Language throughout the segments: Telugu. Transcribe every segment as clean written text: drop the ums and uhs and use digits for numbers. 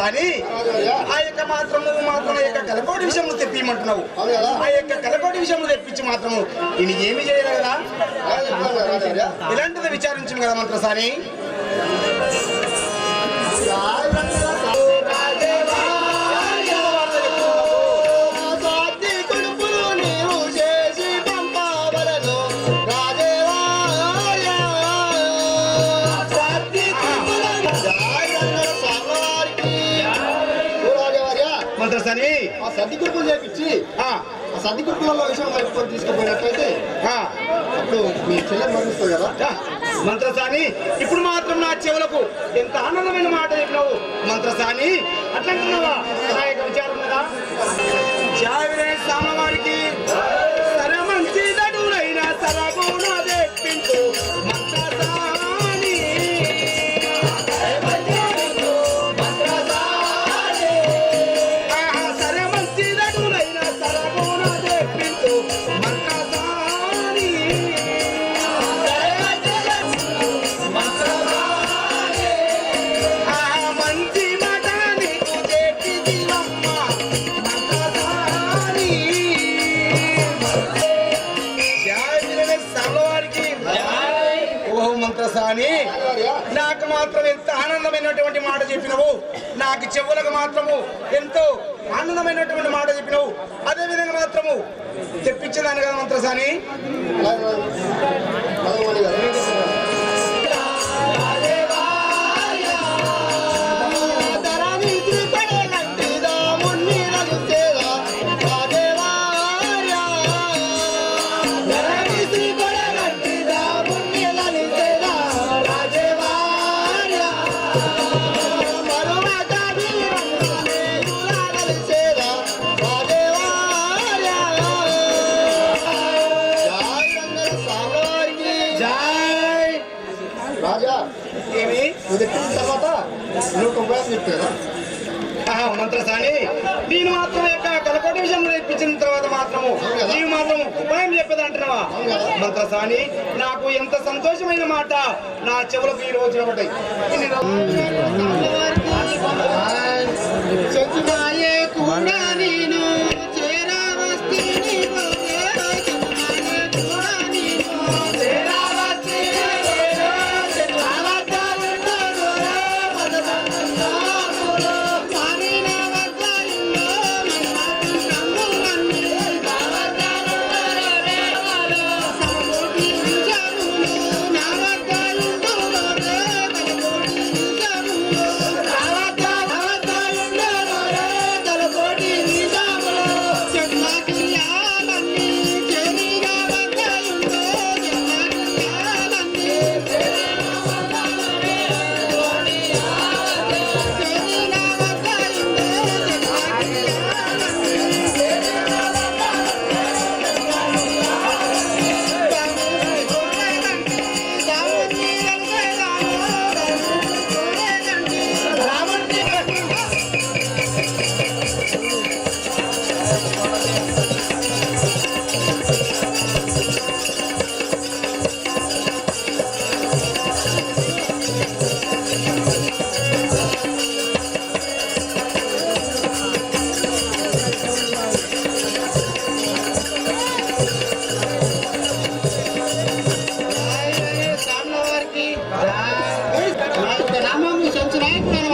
మంత్రసాని ఆ యొక్క మాత్రము కలకోటి విషయంలో తెప్పిమంటున్నావు. ఆ యొక్క కలకోటి విషయంలో తెప్పించి మాత్రము నేను ఏమి చేయదు కదా, ఇలాంటిది విచారించను కదా మంత్రసాని. మంత్రసాని ఆ సర్ది కురుకులు చేపించి ఆ సర్ది కురుకులలో విషయం కలుపుకొని తీసుకుపోయినట్లయితే అప్పుడు మీ చెల్లెలు మరణిస్తుంది కదా. మంత్రసాని ఇప్పుడు మాత్రం నా చెవులకు ఎంత ఆనందమైన మాట చెప్పినావు మంత్రసాని. అట్లంటున్నావా నా యొక్క విచారం కదా. జావిరే సామవారికి సరే మంచి దడునైనా సరగుణ తెప్పించు మంత్రసాని. సరే మంచి దడునైనా సరగుణ తెప్పించు మంత్రసాని. మంచి మాట నీకు చెప్పిదివమ్మ మంత్రసాని. ఓహో మంత్రసాని, నాకు మాత్రం ఎంత ఆనందమైనటువంటి మాట చెప్పినవు. నాకు చెవులకు మాత్రము ఎంతో ఆనందమైనటువంటి మాట చెప్పినవు. అదే విధంగా మాత్రము తెప్పించేదాన్ని కదా మంత్రసాని. రాజా ఏమి నువ్వు చెప్పిన తర్వాత నువ్వు ఉపయోగం చెప్తారా మంత్రసాని, నేను మాత్రం యొక్క కలకోటి విషయంలో ఇప్పించిన తర్వాత మాత్రము నీవు మాత్రం ఉపాయం చెప్పేది అంటున్నావా మంత్రసాని. నాకు ఎంత సంతోషమైన మాట నా చెవులకు ఈ రోజు ఒకటి.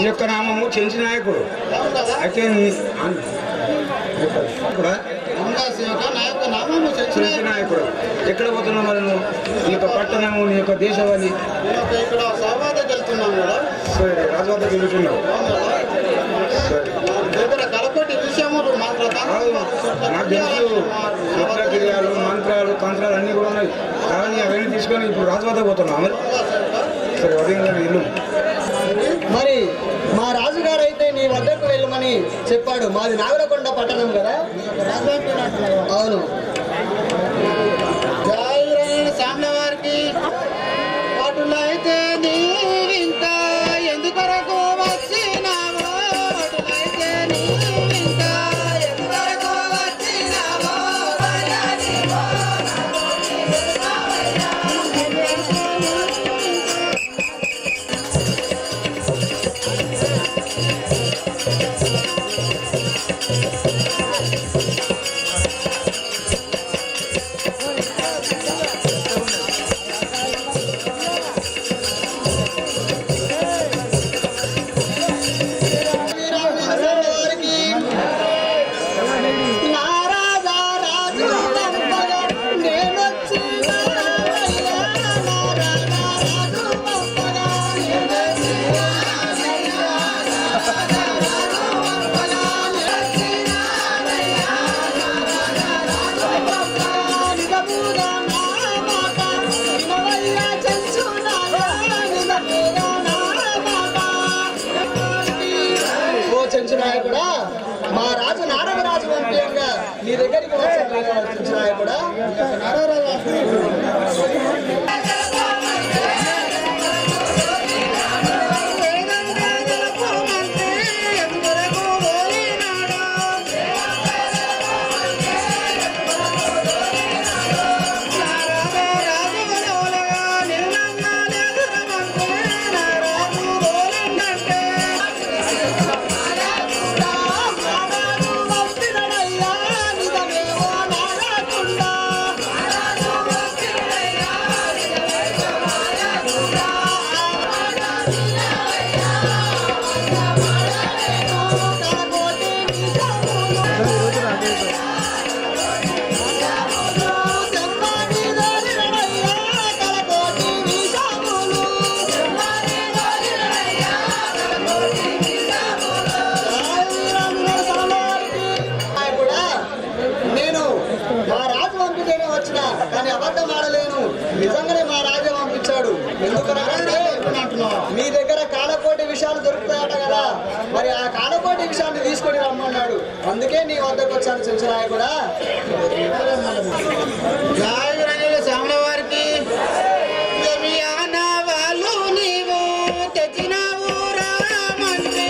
ఈ యొక్క నామము చెంచి నాయకుడు అయితే చెంచి నాయకుడు. ఎక్కడ పోతున్నావు మరి నువ్వు? నీ యొక్క పట్టణము, నీ యొక్క దేశవాళి సరే రాజవద్దకు వెళ్తున్నావు. నాకు తెలుసు క్రియాలు మంత్రాలు తంత్రాలు అన్నీ కూడా ఉన్నాయి. కానీ అవన్నీ తీసుకొని ఇప్పుడు రాజవద్దకు పోతున్నావు మరి. సరే ఉదయం ఇల్లు మరి మా రాజుగారు అయితే నీ వద్దకు వెళ్ళమని చెప్పాడు. మాది నాగరకొండ పట్టణం కదా. అవును. సామ్ల వారికి వాటిలో అయితే నీవింత ఎందుకొరకు వచ్చినావో, వాటిలో అయితే నీవింత ఎందుకొరకు వచ్చినావో. దగ్గరికి వచ్చాను కూడా కానీ అబద్ధం ఆడలేను. నిజంగానే మా రాజా పంపించాడు. ఎందుకనంటే మీ దగ్గర కాలకోటి విషయాలు దొరుకుతాయట కదా, మరి ఆ కాలకోటి విషయాన్ని తీసుకొని రమ్మన్నాడు. అందుకే నీ వద్దకు వచ్చాను చెంచరాయ కూడా. శ్యామల వారికి వాళ్ళు నీవు తెచ్చినావు రామంటే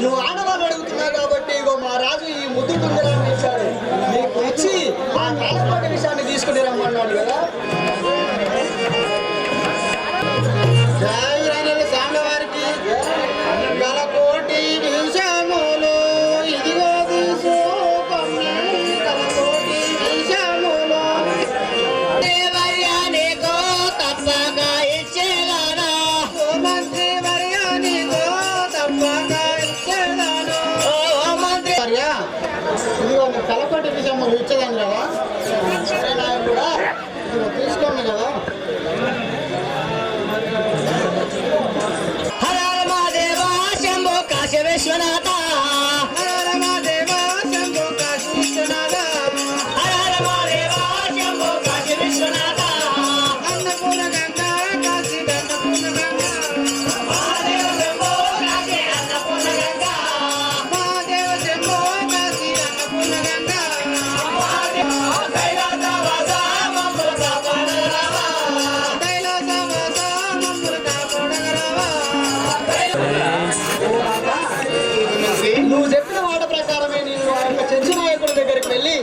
నువ్వు ఆడవాళ్ళు అడుగుతున్నావు కాబట్టి ఇగో మా రాజు ఈ ముద్దు కుందరాన్ని ఇచ్చాడు. నీకు ఇచ్చి ఆ కాలకోటి విషయాన్ని తీసుకుని రమ్మన్నాడు కదా. శ్యామల వారికి కలకోటి విషములు ఇదిగో తీసుకోండి. కలకోటి విషములు దేవర్యానికో తప్పక ఇచ్చేదానా. మంత్రి వర్యానికో తప్పక ఇచ్చేదాను. మంత్రి వర్యా ఇదిగో కలకోటి విషయములు ఇచ్చేదాను కదా. సరే నాకు కూడా తీసుకోండి కదా. విశ్వనాథ హర మహాదేవ శంభో కాశీ విశ్వనాథ. హర మహాదేవ శంభో కాశీ విశ్వనాథ. అన్నపూర్ణ గంగా కాశీ అన్నపూర్ణ గంగా. మహాదేవ శంభో కాశీ అన్నపూర్ణ గంగా. మహాదేవ శంభో కాశీ అన్నపూర్ణ గంగా. కైలాసవాస మమ్ములు కాపాడగలవా. కైలాసవాస మమ్ములు కాపాడగలవా. నువ్వు చెప్పిన మాట ప్రకారమే నేను ఆ యొక్క చెంచు నాయకుడి దగ్గరికి వెళ్ళి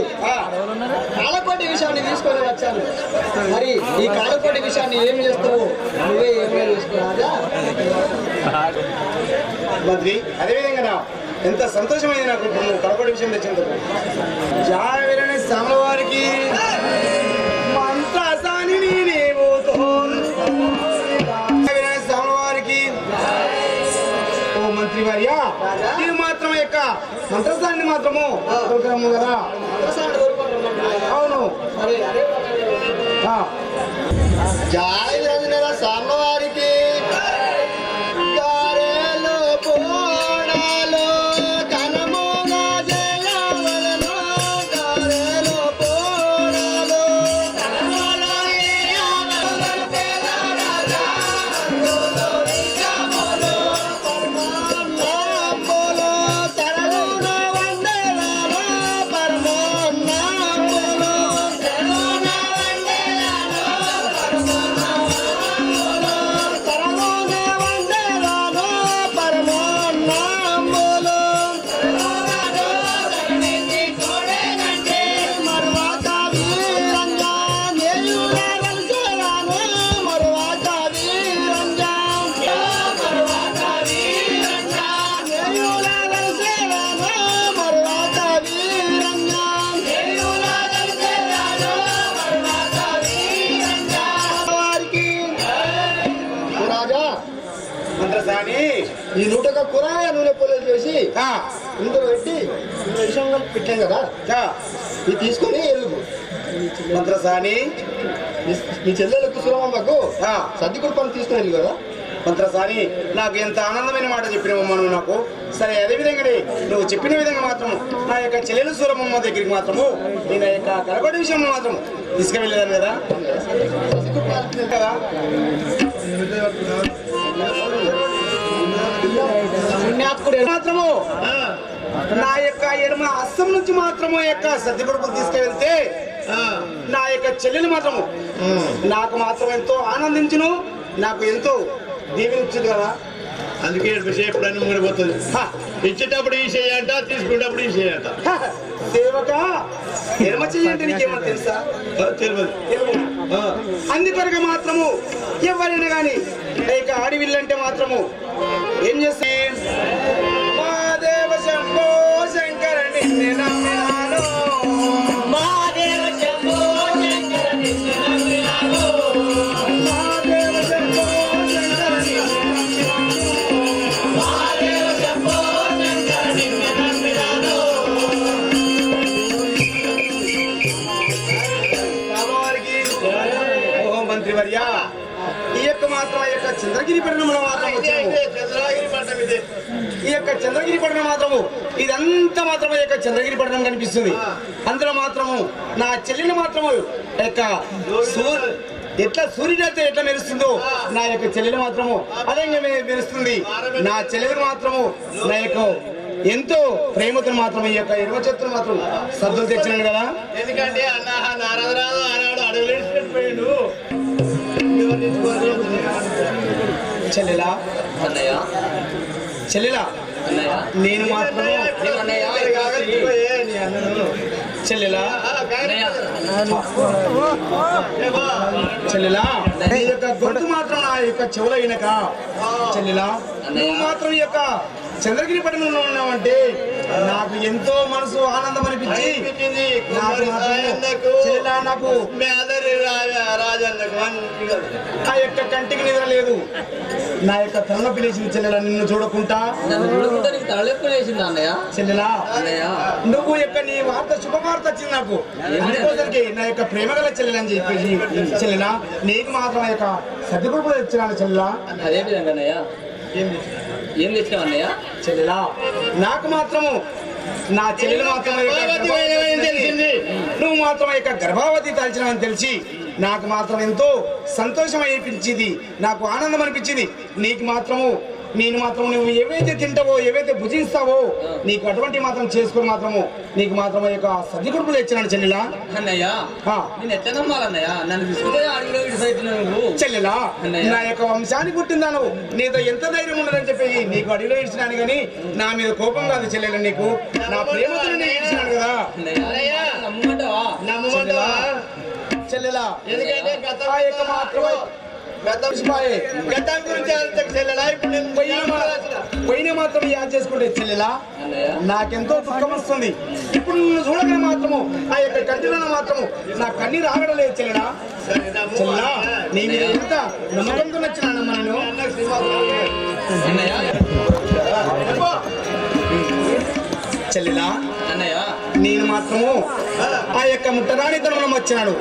కాలకోటి విషయాన్ని తీసుకొని వచ్చాను. మరి ఈ కాలకోటి విషయాన్ని ఏం చేస్తావు, నువ్వే ఏమేమి చేసుకున్నాగా. మంత్రి అదేవిధంగా ఎంత సంతోషమైంది నాకు నువ్వు కలకోటి విషయం తెచ్చినందుకు. జావిరని శ్యామల వారికి మంత్రసాని నీవు శ్యామల వారికి ఓ మంత్రి వర్యా ఇది మాత్రం యొక్క మంత్రసాన్ని మాత్రము దొరకము కదా. అవును సరే అదే జాయి రంజన సామవారికి గారెలో పోడాలో కనమోగ జయవలను. గారెలో పోడాలో కనమోలో ఏయవలను పేదరాజా. అందులో నిజములు పరమాన్నంబులు సరళున వందనాలు. పరమాన్నంబులు సర్వన వందనాలు. మంత్రసాని ఈ 101 కూరగాయ నూనె పొలలు చేసి ఆ, ఇందులో పెట్టి ఇందులో విషయం కలిపి పెట్టాం కదా ఆ, ఇది తీసుకొని ఎలుగు మంత్రసాని మీ చెల్లెలకు సురమ్మకు ఆ, సర్దికుడు పని తీసుకుని వెళ్ళి కదా మంత్రసాని నాకు ఎంత ఆనందమైన మాట చెప్పినావమ్మా నువ్వు నాకు. సరే అదే విధంగానే నువ్వు చెప్పిన విధంగా మాత్రము నా యొక్క చెల్లెలు సూరమ్మ దగ్గరికి మాత్రము నేను ఆ యొక్క కలగొడి విషయంలో మాత్రం తీసుకువెళ్ళేదాను కదా సర్దికుడు పని కదా. పుణ్యాత్ముడు మాత్రము నా యొక్క ఎడమ అస్సం నుంచి మాత్రము యొక్క సద్ది కొడుకులు తీసుకువెళ్తే నా యొక్క చెల్లెలు మాత్రము నాకు మాత్రం ఎంతో ఆనందించును, నాకు ఎంతో దీవించింది కదా. అందుకే ఎప్పుడైనా ముడిపోతుంది. ఇచ్చేటప్పుడు ఈ చేయంట, తీసుకునేటప్పుడు ఈ చేయంట. సేవక ఎడమ చెయ్యంటే నీకేమో తెలుసా? తెలియదు. అందుకొరక మాత్రము ఎవరైనా కానీ ఇక అడవిల్లంటే మాత్రము ఏం చేస్తే మహాదేవ శంభో శంకర నిన్నే నమ్మినాను, మహాదేవ శంభో శంకర నిన్ను నమ్మినాను. మహాదేవ శంభో శంకర నిన్నే నమ్మినాను, మహాదేవ శంభో శంకర నిన్ను నమ్మినాను. రామవారికి ఓ మంత్రివర్య ఈ యొక్క మాత్రం ఆ యొక్క చంద్రగిరి పట్టణంలో మాత్రం వచ్చాము. చంద్రగిరి పట్టం ఇది. ఈ యొక్క చంద్రగిరి పట్టణం మాత్రము ఇదంతా మాత్రమే యొక్క చంద్రగిరి పట్టణం కనిపిస్తుంది. అందులో మాత్రము నా చెల్లెలు మాత్రము యొక్క ఎట్లా సూర్యుడైతే ఎట్లా మెరుస్తుందో నా యొక్క చెల్లెలు మాత్రము అదే మెరుస్తుంది. నా చెల్లెలు మాత్రము నా యొక్క ఎంతో ప్రేమతో మాత్రం ఈ యొక్క ఎడమ చేతులు మాత్రం సద్దులు తెచ్చినాడు కదా. ఎందుకంటే అన్న నారదరాజు ఆనాడు అడవులు పోయిండు. చెల్లెలా అన్నయ్య చెల్లెలా అన్నయ్య నేను మాత్రము చెల్లెలా అన్నయ్య చెల్లెలా నీ యొక్క గొంతు మాత్రం నా యొక్క చెవుల వినక చెల్లెలా నువ్వు మాత్రం ఈ యొక్క చంద్రగిరి పట్టణంలో ఉన్నావంటే నాకు ఎంతో మనసు ఆనందం అనిపించి నాకు చెల్లెలా నాకు రాజన్నకు మంచిగా ఆ యొక్క కంటికి నిద్ర లేదు, నా యొక్క తలనొప్పి లేచింది చెల్లెలా నిన్ను చూడకుంటా. నన్ను చూడకుండా నీకు తలెప్పుడు వేసిందా అన్నయ్య? చెల్లెలా అన్నయ్య నువ్వు యొక్క నీ వార్త శుభవార్త వచ్చింది నాకు. అందుకోసరికి నా యొక్క ప్రేమగల చెల్లెలని చెప్పేసి చెల్లెలా నీకు మాత్రం ఆ యొక్క సర్దికుడుపులు తెచ్చినాను చెల్లెలా. అదే విధంగా అన్నయ్య ఏం తెచ్చినావు అన్నయ్య? చెల్లెలా నాకు మాత్రము నా చెల్లెలు మాత్రం తెలిసింది. నువ్వు మాత్రం ఆ యొక్క గర్భావతి తలచినావని తెలిసి నాకు మాత్రం ఎంతో సంతోషం అనిపించింది, నాకు ఆనందం అనిపించింది. నీకు మాత్రము నేను మాత్రం నువ్వు ఏవైతే తింటావో ఏవైతే భుజిస్తావో నీకు అటువంటి మాత్రం చేసుకుని మాత్రము నీకు మాత్రం యొక్క సర్దికుడుపులు తెచ్చినాను చెల్లెలా. అన్నయ్య నేను ఎట్లా నమ్మాలన్నయ్య? నన్ను తీసుకుంటే అడిగిలో విడిపోతున్నావు నువ్వు. చెల్లెలా అన్నయ్య. నా యొక్క వంశానికి పుట్టిందా నువ్వు, నీతో ఎంత ధైర్యం ఉండదని చెప్పి నీకు అడిగిలో ఇచ్చినాను కానీ నా మీద కోపం కాదు చెల్లెల, నీకు నా ప్రేమతో నేను ఇచ్చినాను కదా. అన్నయ్య నమ్మంటావా? నమ్మమంటావా? చెల్లెలా ఎందుకంటే ఆ యొక్క మాత్రమే గతం గురించి చెల్లెలా ఇప్పుడు నేను పోయిన మాత్రం యాద్ చేసుకుంటే చెల్లెలా అన్నయ్య నాకెంతో దుఃఖం వస్తుంది. ఇప్పుడు నిన్ను చూడగానే మాత్రము ఆ యొక్క కంటిలో మాత్రము నా కన్నీరు ఆగడం లేదు చెల్లెలా. చెల్లెలా నీ మీద ఎంత నమ్మకంతో నచ్చినానమ్మా నేను. అన్నయ్య చెల్లెలా అన్నయ్య నేను మాత్రము ఆ యొక్క ముట్టరానితనంలో వచ్చినాడు,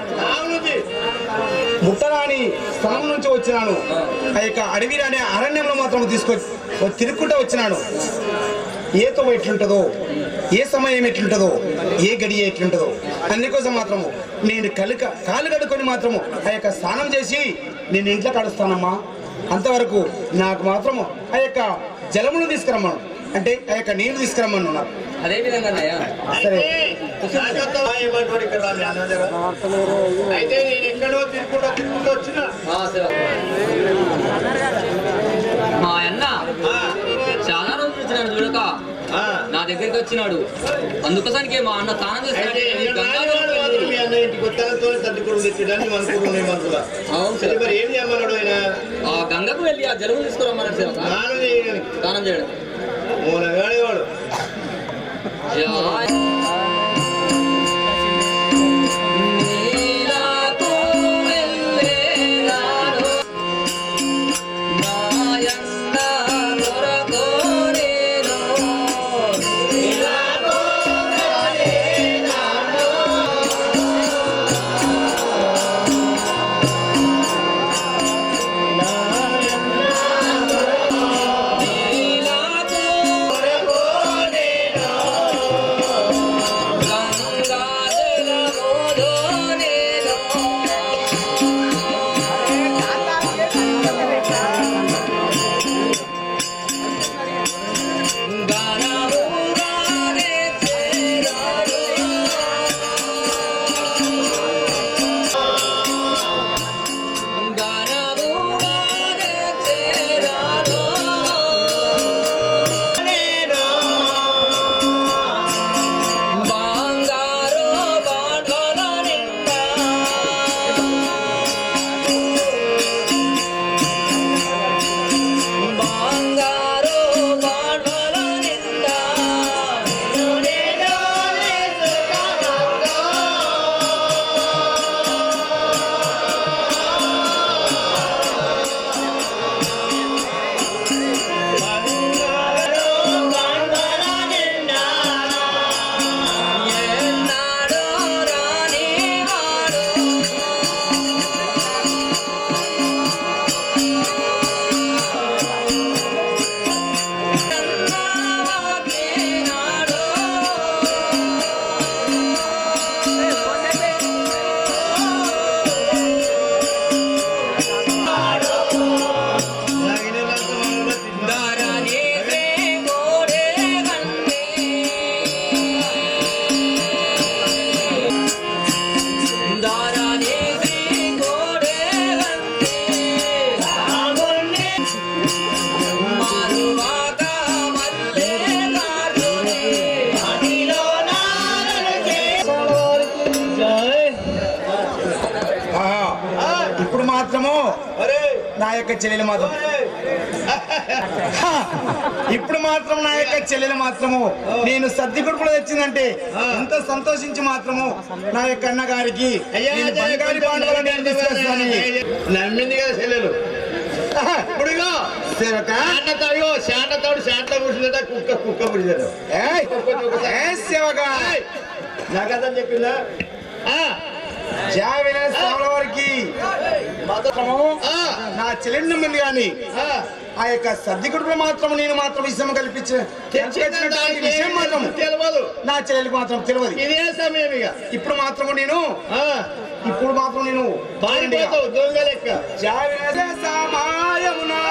ముట్టరాని స్థలం నుంచి వచ్చినాను. ఆ యొక్క అడవి అనే అరణ్యంలో మాత్రం తిరుక్కుంటూ వచ్చినాను. ఏ తొవ ఎట్లుంటుందో, ఏ సమయం ఎట్లుంటుందో, ఏ గడియ ఎట్లుంటుందో అందుకోసం మాత్రము నేను కాలు కడుక్కొని మాత్రము ఆ యొక్క స్నానం చేసి నేను ఇంట్లో కడుస్తానమ్మా. అంతవరకు నాకు మాత్రము ఆ యొక్క జలమును తీసుకురమ్మను, అంటే ఆ యొక్క నీళ్లు తీసుకురమ్మను నాకు. అదే విధంగా అన్నయ్య సరే అయితే నేను ఎక్కడో తిరుగుకుంటూ వచ్చిన మా అన్న చాలా రోజులు వచ్చినాడు చూడక నా దగ్గరికి వచ్చినాడు. అందుకోసానికి మా అన్న తానం చేస్తాడు. మీ అన్న ఇంటికి వచ్చాతో సర్దుకుడు తెచ్చిందని అనుకుంటున్నాయి మనసులో. సరే మరి ఏం చేయమన్నాడు ఆయన? ఆ గంగకు వెళ్ళి ఆ జలుబు తీసుకురమ్మన్నాడు సేవక. స్నానం చేయడానికి స్నానం చేయడం మూలగాడేవాడు. నీలాకు వెళ్ళేనాడు నాయన్న యొక్క చెల్లెలు మాత్రం ఇప్పుడు మాత్రం నా యొక్క చెల్లెలు మాత్రము నేను సర్ది కొడుకులు తెచ్చిందంటే ఎంత సంతోషించి మాత్రము నా యొక్క అన్నగారికి బంగారు పాండవులు నేను తీసుకొస్తాను. నమ్మింది కదా చెల్లెలు. ఇప్పుడు శాంతతాడు శాంత కూర్చుందట కుక్క కుక్క పుడిచాడు సేవగా నాకదని చెప్పిందా వారికి నా చెల్లెలు నమ్మింది కానీ ఆ యొక్క సర్ది కొడుకులు మాత్రం నేను మాత్రం విషయం కల్పించిన విషయం మాత్రం తెలియదు, నా చెల్లెలకు మాత్రం తెలియదు. ఇదే సమయం ఇక ఇప్పుడు మాత్రం నేను పారిపోతావు దొంగ లెక్క. సమాయమునా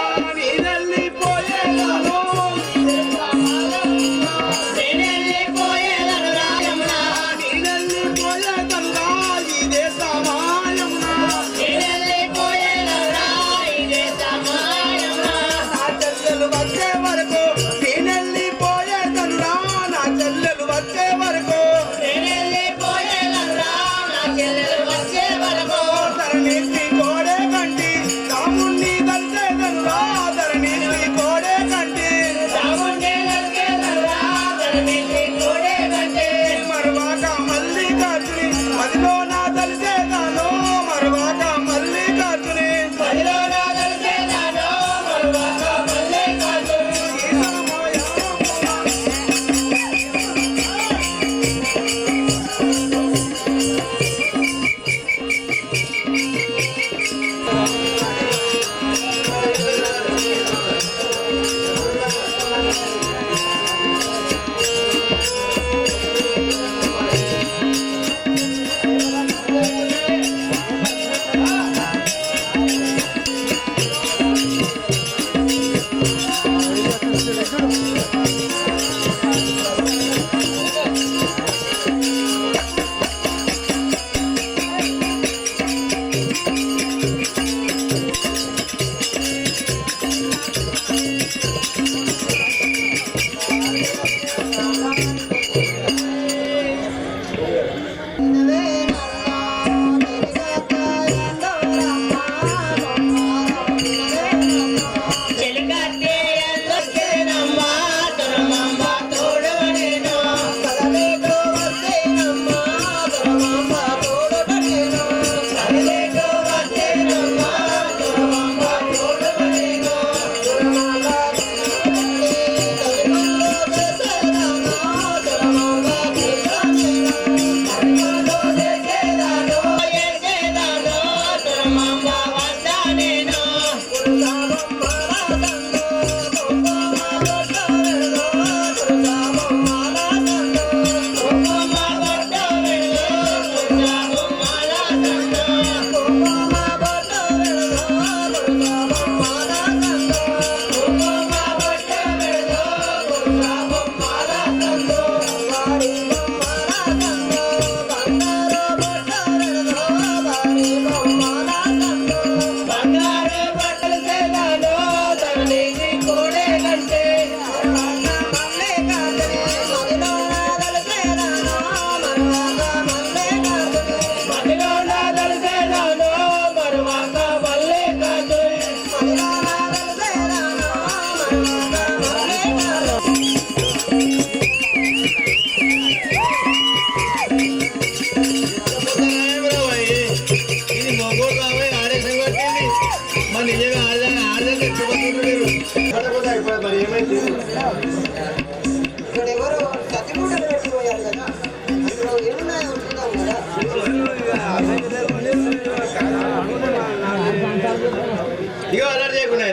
ఇక అలర్ట్ చేయకుండా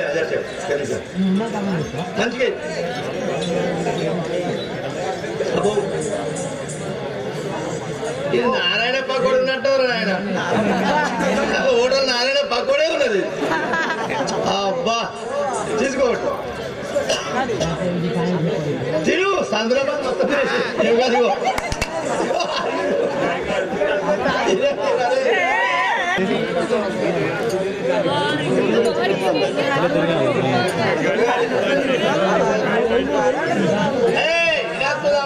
మంచిగా ఇది నారాయణ పకోడు ఉన్నట్టు ఆయన ఓడలు నారాయణ పకోడే ఉన్నది. అబ్బా తీసుకోవట్టు తిరు సంద్రబాబు మొత్తం కదిగో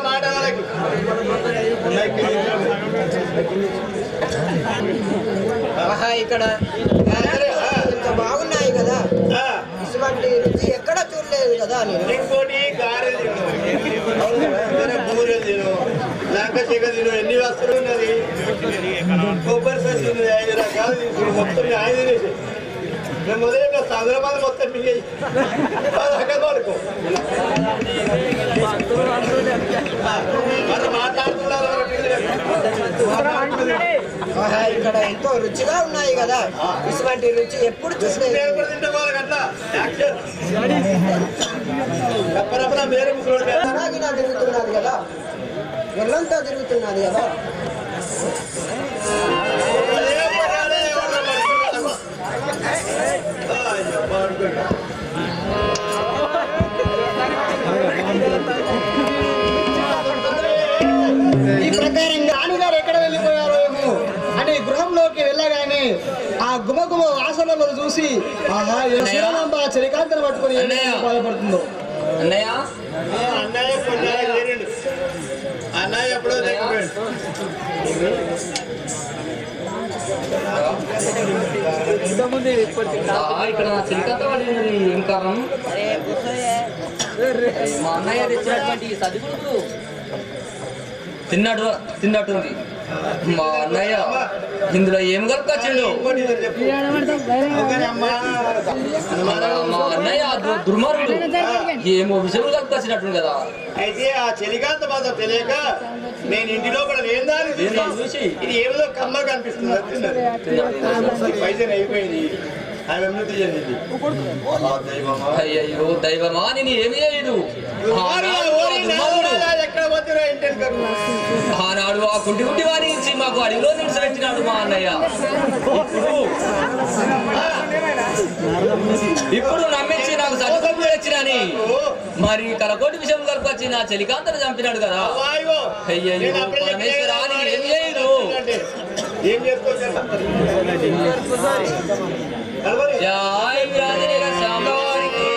మాట వాళ్ళకి ఇక్కడ బాగున్నాయి కదా. ఇటువంటి రుచి ఎక్కడ చూడలేదు కదా నేను. ఇంకోటి గారెలు తిను, బూరెలు తిను, లంకశేఖ తిను, ఎన్ని వస్తువులు ఉన్నది. కొబ్బరి ససి ఉన్నది, 5 రకాలు తీసుకుని మొత్తం 5 తినేసి మేము మొదలైన హైదరాబాద్ మొత్తం మింగేసి పడుకో మరి మాట్లాడుతున్నారు. ఇక్కడ ఎంతో రుచిగా ఉన్నాయి కదా, ఇటువంటి రుచి ఎప్పుడు చూడలేదు. తిరుగుతున్నది కదా, ఒళ్ళంతా తిరుగుతున్నది కదా. ఈ ప్రకారంగా రాణిగారు ఎక్కడ వెళ్ళిపోయారో ఏమో అని గృహంలోకి వెళ్ళగానే ఆ గుమగుమ వాసనలు చూసి ఆహా శ్రీరామ చలికాంతను పట్టుకుని బాధపడుతుందో. అన్నయ్య అన్నయ్య ఎప్పుడో ఇక్కడ నా చిలికతో పడింది. ఏం కారణం? మా అన్నయ్య తెచ్చినటువంటి సదిగుడుకు తిన్నట్టుంది. మా అన్నయ్య ఇందులో ఏం కలుపుకొచ్చిండు? మా అన్నయ్య దుర్మార్గుడు, ఏమో విషయం కలుపుకొచ్చినట్టు కదా. అయితే ఆ చలికాంత బాధ తెలియక నేను ఇంటిలో కూడా లేని చూసి ఇది ఏదో కమ్మ కనిపిస్తుంది. పైసలు అయిపోయింది, అయ్యో దైవమా, నేను ఏమి చేయదు. ఆనాడు ఆ కుంటి గుడ్డి వారి నుంచి మాకు అడిగిలో నిలిచిపెట్టినాడు మా అన్నయ్య. ఇప్పుడు నమ్మించి నాకు సర్టిఫికెట్ తెచ్చినని మరి కలకోటి విషయం కలుపుకొచ్చి నా చలికాంతను చంపినాడు కదా. అయ్యయ్యో పరమేశ్వరా, నేను ఏం చేయదు. జై వీరాంజనేయ స్వామివారికి.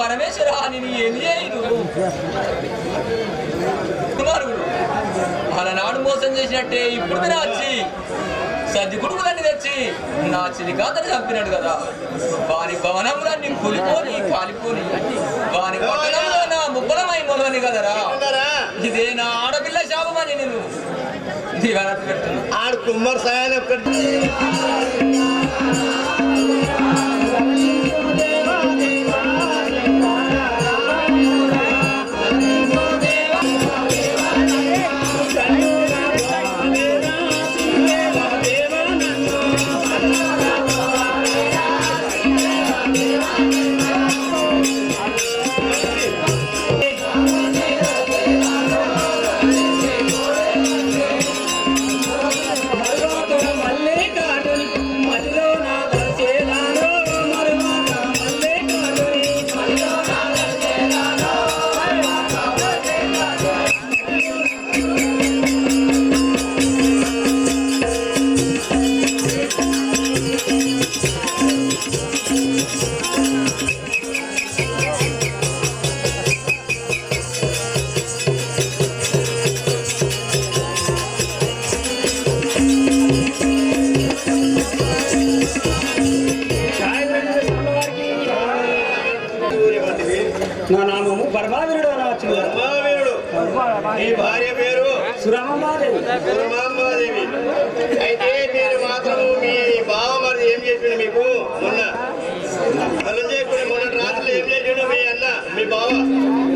పరమేశ్వర నేను ఏం చేయను కుమారుడు అలనాడు మోసం చేసినట్టే ఇప్పుడు మీరు వచ్చి సర్ది కుడుకులన్నీ తెచ్చి నా చిలికాంతని చంపినాడు కదా వారి భవనములన్నీ కూలిపోని కాలిపోని వారి పట్టణంలో నా ముప్పలమై మొలవని కదరా ఇదే నా ఆడపిల్ల శాపమని నేను దివారతి పెడుతున్నా ఆడు కుమ్మర్ సాయాన్ని ఒక్కటి నా నామము పరమావీరుడు అనవచ్చు. ధర్మవీరుడు. నీ భార్య పేరు సురమాదేవి. సురమాంబాదేవి. అయితే మీరు మాత్రము మీ బావమరిది ఏం చేసిండు మీకు మొన్న మొన్న రాత్రి ఏం చేసిండు మీ అన్న మీ బావ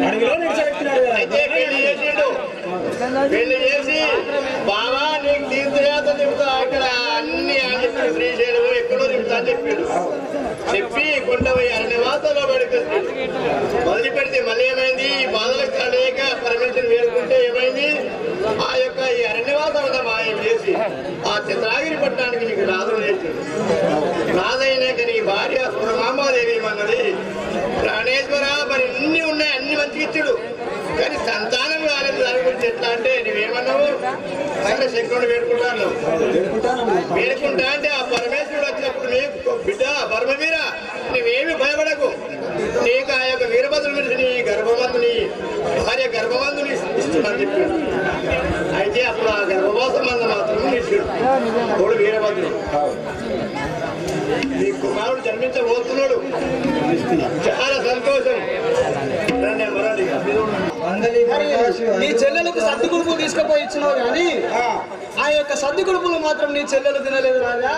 అడవిలో నిలిచిపెట్టినాడు కదా. అయితే పెళ్లి చేసిండు. పెళ్లి చేసి బావా నీకు తీర్థయాత్ర తిప్పుతా ఇక్కడ అన్ని అని చెప్పి శ్రీశైలం ఎక్కడో తిప్పుతా అని చెప్పిండు. చెప్పి కొండపోయి అరణ్యవాసంలో పడిపోయింది. మొదలు పెడితే మళ్ళీ ఏమైంది ఈ బాధలకు తడలేక పరమేశ్వరుని వేడుకుంటే ఏమైంది ఆ యొక్క ఈ అరణ్యవాసం మాయం చేసి ఆ చిత్రాగిరి పట్టణానికి నీకు రాజులు చేసింది. రాజైనాక నీ భార్య సురమాంబాదేవి ఏమన్నది ప్రాణేశ్వర మరి అన్ని ఉన్నాయి అన్ని మంచిగా ఇచ్చాడు కానీ సంతానం కాలేదు దాని గురించి ఎట్లా అంటే నువ్వేమన్నావు సరే శంకరుడు వేడుకుంటాను వేడుకుంటా అంటే ఆ పరమేశ్వరుడు వచ్చినప్పుడు నీకు బిడ్డ పరమవీర నువ్వేమి భయపడకు నీకు ఆ యొక్క వీరభద్రుని నీ గర్భవంతుని భార్య గర్భవంతుని ఇస్తున్నాను చెప్పాడు. అయితే అప్పుడు ఆ గర్భవాస మంద మాత్రం ఇచ్చాడు తోడు వీరభద్రుడు. నీ కుమారుడు జన్మించబోతున్నాడు. చాలా సంతోషం. నీ చెల్లెలకు సర్ది కుడుపులు తీసుకుపోయి ఇచ్చినావు కానీ ఆ యొక్క సర్ది కుడుపులు మాత్రం నీ చెల్లెలు తినలేదు రాజా.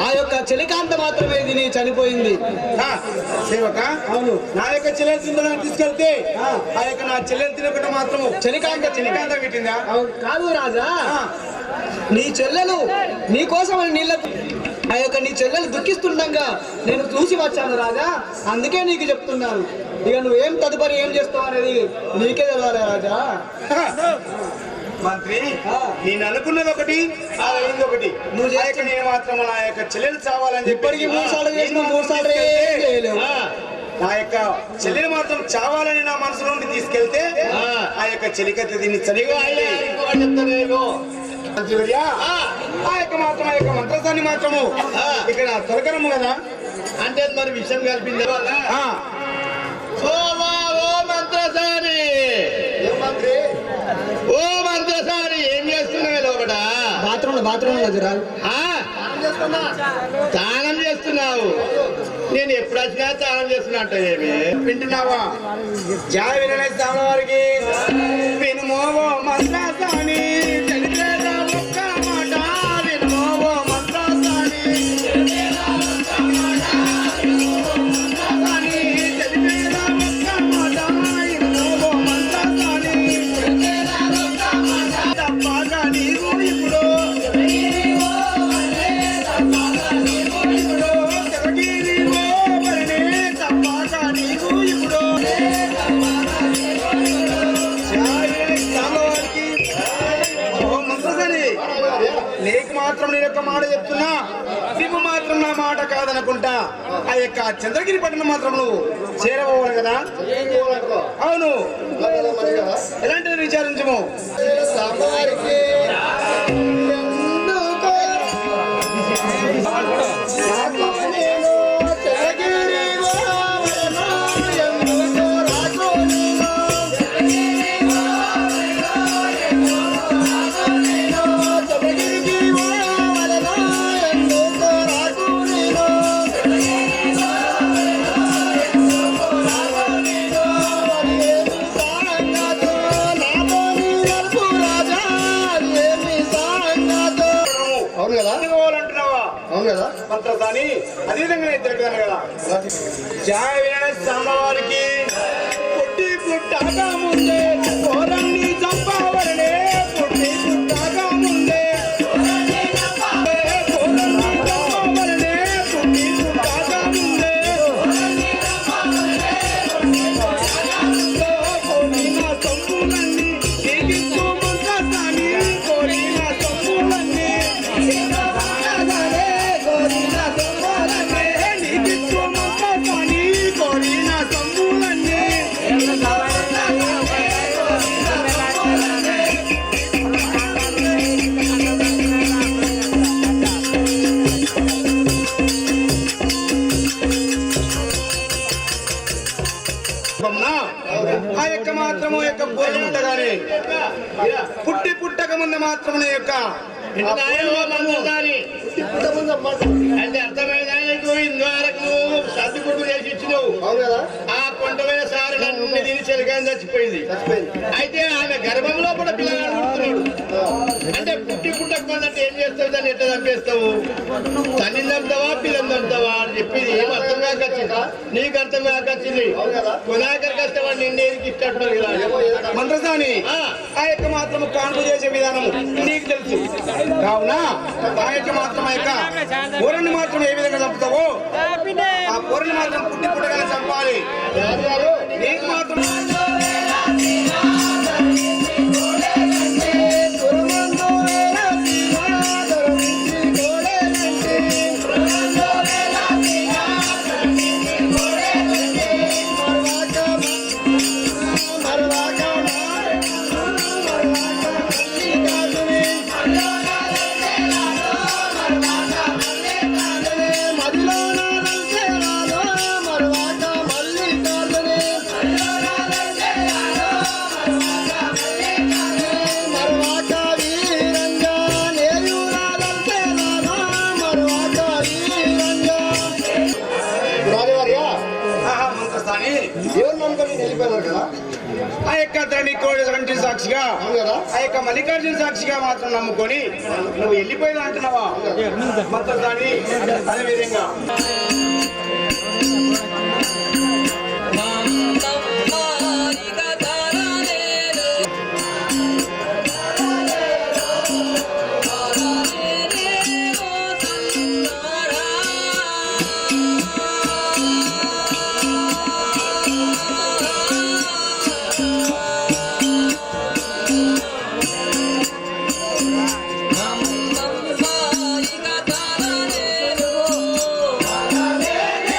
ఆ యొక్క చెలికాంత మాత్రమే ఇది నీ చనిపోయింది. సేవక అవును. నా యొక్క చెల్లెలు తినడానికి తీసుకెళ్తే ఆ యొక్క నా చెల్లెలు తినకుండా మాత్రము చెలికాంత పెట్టిందా? కాదు రాజా, నీ చెల్లెలు నీ కోసం నీళ్ళకు ఆ యొక్క నీ చెల్లెలు దుఃఖిస్తుండగా నేను చూసి వచ్చాను రాజా. అందుకే నీకు చెప్తున్నాను. ఇక నువ్వేం తదుపరి ఏం చేస్తావు అనేది నీకే తెలవాలి రాజా. మంత్రి నేను అనుకున్నది ఒకటి అయింది ఒకటి. నువ్వు నేను మాత్రం నా యొక్క చెల్లెలు చావాలని చెప్పి ఇప్పటికి 3 సార్లు చేసిన 3 సార్లు ఏం చేయలేవు. నా యొక్క చెల్లెలు మాత్రం చావాలని నా మనసులో నుండి తీసుకెళ్తే ఆ యొక్క చెలికత్తి దీన్ని చదిగా ఆ యొక్క మాత్రం ఆ యొక్క మంత్రసాన్ని మాత్రము ఇక్కడ తొలకరము కదా అంటే మరి విషయం కల్పించే వల్ల ఓ మంత్రసాని ఓ మంత్రసాని ఏం చేస్తున్నావు లోపట? బాత్రూమ్ స్నానం చేస్తున్నావు. నేను ఎప్పుడు వచ్చినా స్నానం చేస్తున్నా అంటే ఏమి వింటున్నావా? జాయ వినలే స్వామి వారికి వినుమోవో మంత్రసాని తెలిపేదా ఒక్క మాట వినుమోవో మంత్రసాని తెలిపేదా ఒక్క మాట తప్పగా నీవు ఇప్పుడు నీకు మాత్రం నేను యొక్క మాట చెప్తున్నా, నువ్వు మాత్రం నా మాట కాదనుకుంటా ఆ యొక్క చంద్రగిరి పట్టణం మాత్రం నువ్వు చేరబోవాలి కదా? అవును. ఎలాంటిది విచారించము. అని అదేవిధంగా తెలిపాను కదా. జయ వినయ స్వామివారికి పుట్టి పుట్టాక ముందే కోరన్ని చంపవలనే, పుట్టి పుట్టాక ముందే కోరన్ని చంపవలనే, పుట్టి పుట్టాక ముందే కోరిన సొమ్ములన్నీ నీకిస్తూ మంత్రసాని, కోరిన సొమ్ములన్నీ కోరిన సొమ్ములన్నీ నీకిస్తూ మంత్రసాని, కోరిన సొమ్ములన్నీ ఆ యొక్క మాత్రము యొక్క పూర్వం ఉంటగానే పుట్టి పుట్టక ముందు మాత్రమే యొక్క అంటే అర్థమైందా నీకు? ఇందువరకు సర్ది కొట్టు చేసి ఇచ్చినావు ఆ కొండమైన సారి అన్ని తిని చెరగాని చచ్చిపోయింది. అయితే ఆమె గర్భంలో కూడా పిల్లగాడు పుడుతున్నాడు. అంటే పుట్టి పుట్టకపోతే ఏం చేస్తావు? దాన్ని ఎట్లా చంపేస్తావు? తల్లిని చంపుతావా పిల్లని చంపుతావా అని చెప్పింది ఏం అర్థం కాకొచ్చిందా? నీకు అర్థం కాకొచ్చింది. కొనాకరి కష్టపడి నిండేదికి ఇష్టపడరు ఇలా మంత్రసాని ఆ యొక్క మాత్రము కాన్పు చేసే విధానము నీకు తెలుసు కావున ఆ యొక్క మాత్రం ఆ యొక్క పూరని మాత్రం ఏ విధంగా చంపుతావో ఆ పూరని మాత్రం పుట్టి పుట్టగానే చంపాలి. నీకు మాత్రం ఆ యొక్క ధరణి సాక్షిగా ఆ యొక్క మల్లికార్జున సాక్షిగా మాత్రం నమ్ముకొని నువ్వు వెళ్ళిపోయేది అంటున్నావా మంత్రసాని? అదే విధంగా Bye.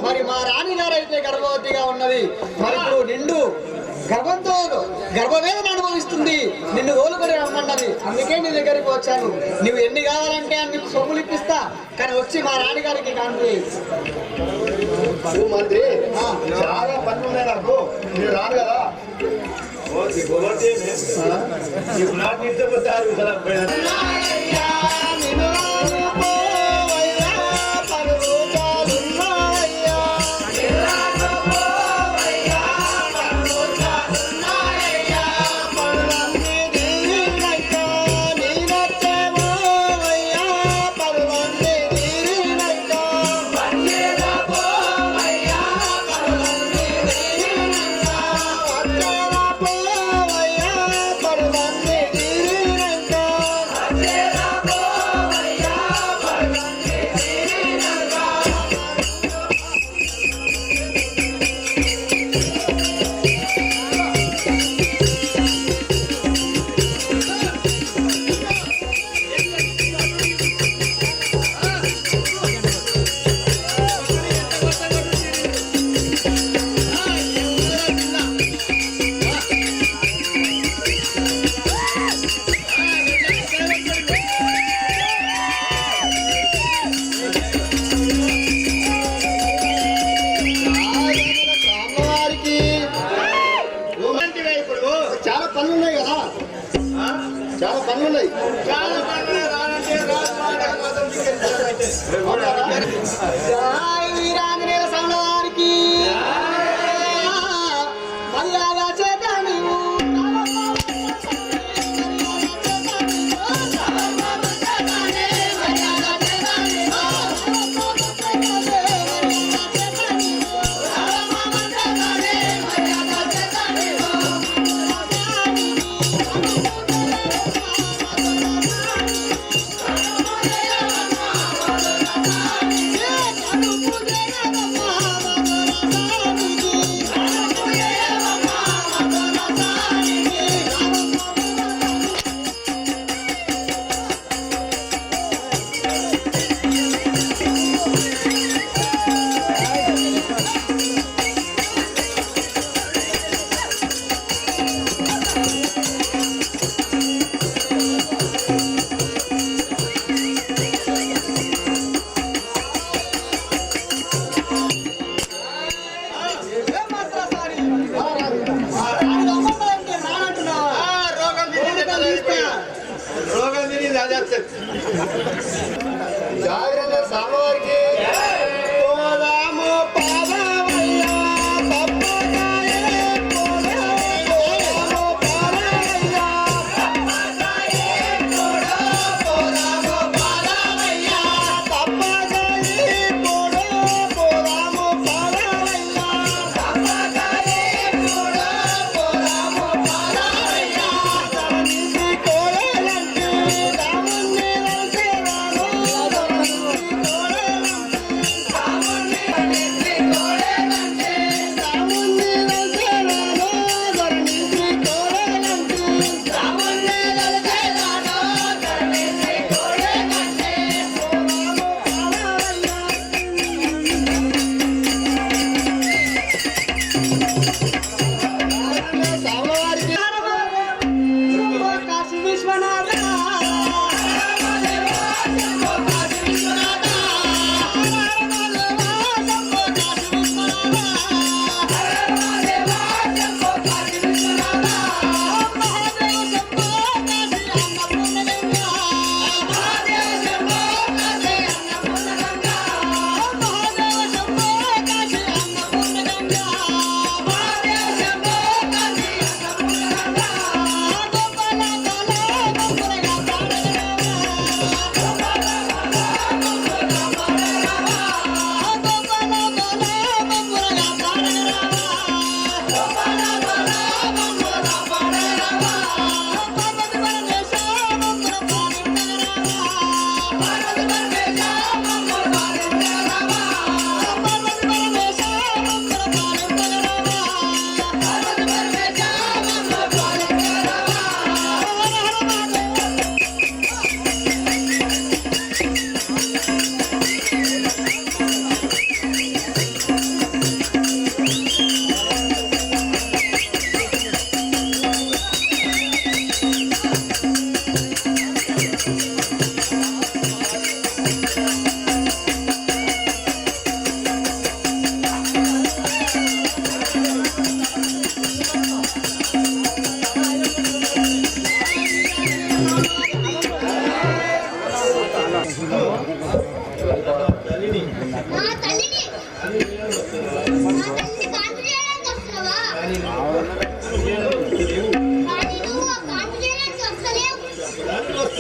మరి మా రాణి గారు అయితే గర్భవతిగా ఉన్నది. మరి ఇప్పుడు నిండు గర్భంతో గర్భవేదన అనుభవిస్తుంది. నిన్ను తోలుకొని రమ్మన్నది. అందుకే నీ దగ్గరికి వచ్చాను. నువ్వు ఎన్ని కావాలంటే అన్ని సొమ్ములు ఇప్పిస్తా, కానీ వచ్చి మా రాణి గారికి కాంతి. మంత్రి చాలా పనులు ఉన్నాయి నాకు, నేను రాను కదా. ఇప్పుడు నాకు నిద్రపోతారు వీరాంజనేయ స్వామి వారికి మర్యాద చేద్దాము. రోగం తిని జాగ్రత్త సామవారికి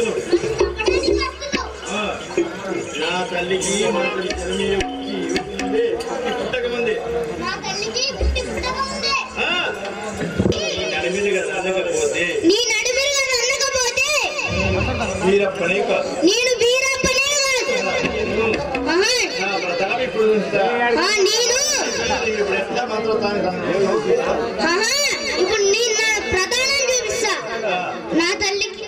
వస్తున్నావు నా తల్లికి మన పుట్టక ముందే నడిమిది కదా అనకపోతే వీరప్పనే కాదు నా ప్రతాపం ఇప్పుడు ఎట్లా మంత్రతానికి ఇప్పుడు నేను నా ప్రధానం చూపిస్తా నా తల్లికి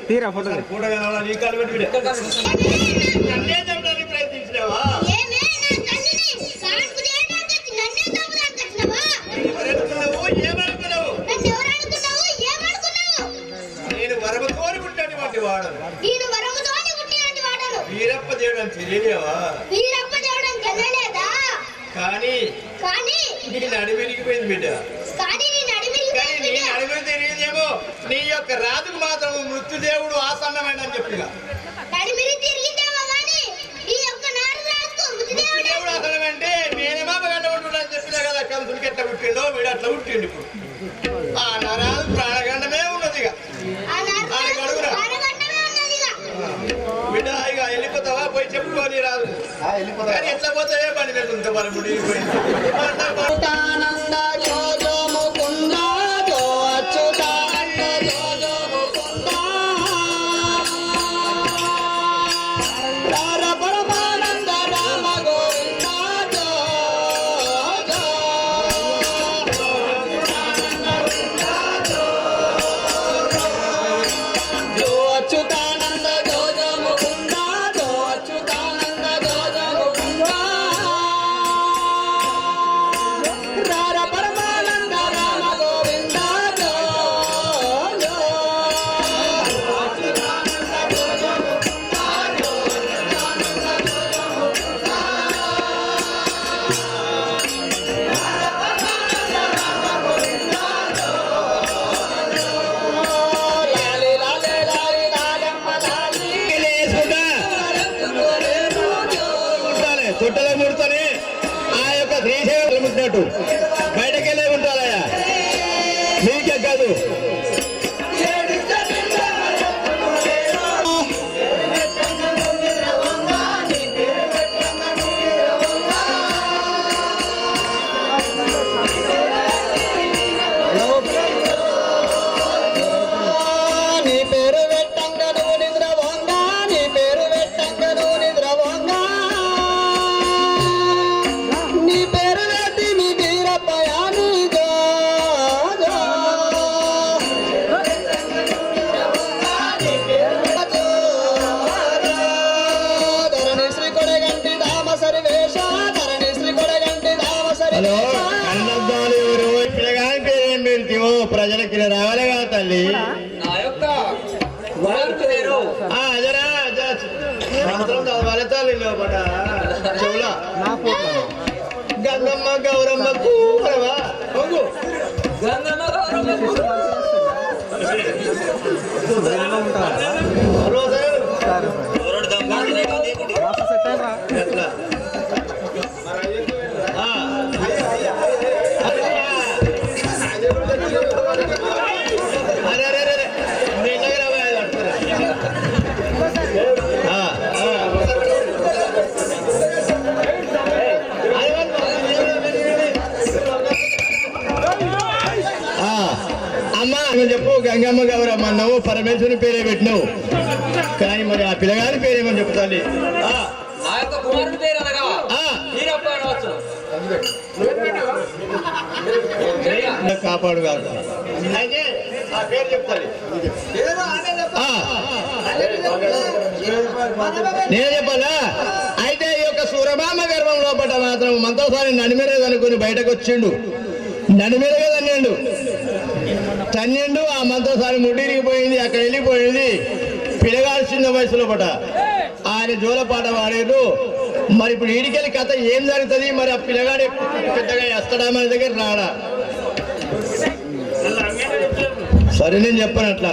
తీరా ఫోటో ఫోటో కావాలా నీ కాలు పెట్టి నన్నే చంపడానికి ప్రయత్నించినావా నేను వరము కోరుకుంటాను వాడను వీరప్ప దేవుడు అని తెలియలేవా కానీ నేను అడివిరిగిపోయింది బిడ్డ కానీ నేను అడివి తెలియదేమో నీ యొక్క రాజుకు మాత్రం మృత్యుదేవుడు ఆసన్నమైన అని చెప్పిగా మృత్యుదేవుడు ఆసనమంటే నేనేమో గంట ఉంటుందని చెప్పినా కదా కంసుడికి ఎట్లా పుట్టిండో వీడు అట్లా పుట్టిండు ఇప్పుడు ఆ నరాలు ప్రాణగండమే ఉన్నది ఇక బిడ్డ ఇక వెళ్ళిపోతావా పోయి చెప్పుకోని రాదు కానీ ఎట్లా పోతావే పని మీద ఉంటే మరి ముడిగిపోయింది అచ్యుతానంద జోజ ముకుంద జో అచ్యుతానంద జోజ చుట్టల ముడితోనే ఆ యొక్క శ్రీశైలం ముట్టినట్టు బయటకెళ్ళే ఉంటారయ్యా మీకే కాదు. నీ పేరు పెట్టంగ నువ్వు నిద్రపోంగా, నీ పేరు పెట్టంగ నువ్వు నిద్రపోంగా, నీ పేరు పెట్టి మీ వీరప్పయాని ధరణి శ్రీ కొడగంటి దామసరి వేష, ధరణి శ్రీ కొడగంటి దామసరి హలో వేష. కన్నద్దాలు ఎవరు పిల్లగాని పేరేం పెడతామో ప్రజలకి రావాలి కదా తల్లి. నా యొక్క కుమారుని పేరు అజరా మంత్రం చదవాలి తల్లి లోపల చెవులా గంగమ్మ గౌరమ్మ కూరవా పొంగు గంగమ్మ గౌరమ్మకు ఎట్లా అరే అరే అరే మీ దగ్గర అమ్మా నువ్వు చెప్పు గంగమ్మ గౌరమ్మ అన్నావు పరమేశ్వరుని పేరే పెట్టినావు కానీ మరి ఆ పిల్లగాని పేరేమని చెప్తాలి. నా యొక్క కుమారుని పేరు అనగా వీరప్ప అనవచ్చు. కాపాడు కాదు అయితే ఆ పేరు చెప్తాలి. నేను చెప్పాలా అయితే ఈ యొక్క సూరమామ గర్భం లోపల మాత్రం మంత్రసారి నడిమిరేదనుకుని బయటకు వచ్చిండు. నడిమిరగా తన్నిండు ఆ మంత్రసారి ముడిరిగిపోయింది, అక్కడ వెళ్ళిపోయింది. పిల్లగాడు చిన్న వయసులో పట ఆయన జోలపాట వాడారు. మరి ఇప్పుడు ఈడికెళ్ళి కథ ఏం జరుగుతుంది, మరి ఆ పిల్లగాడు పెద్దగా వస్తాడా మన దగ్గర రాడా? సరే నేను చెప్పను అట్లా.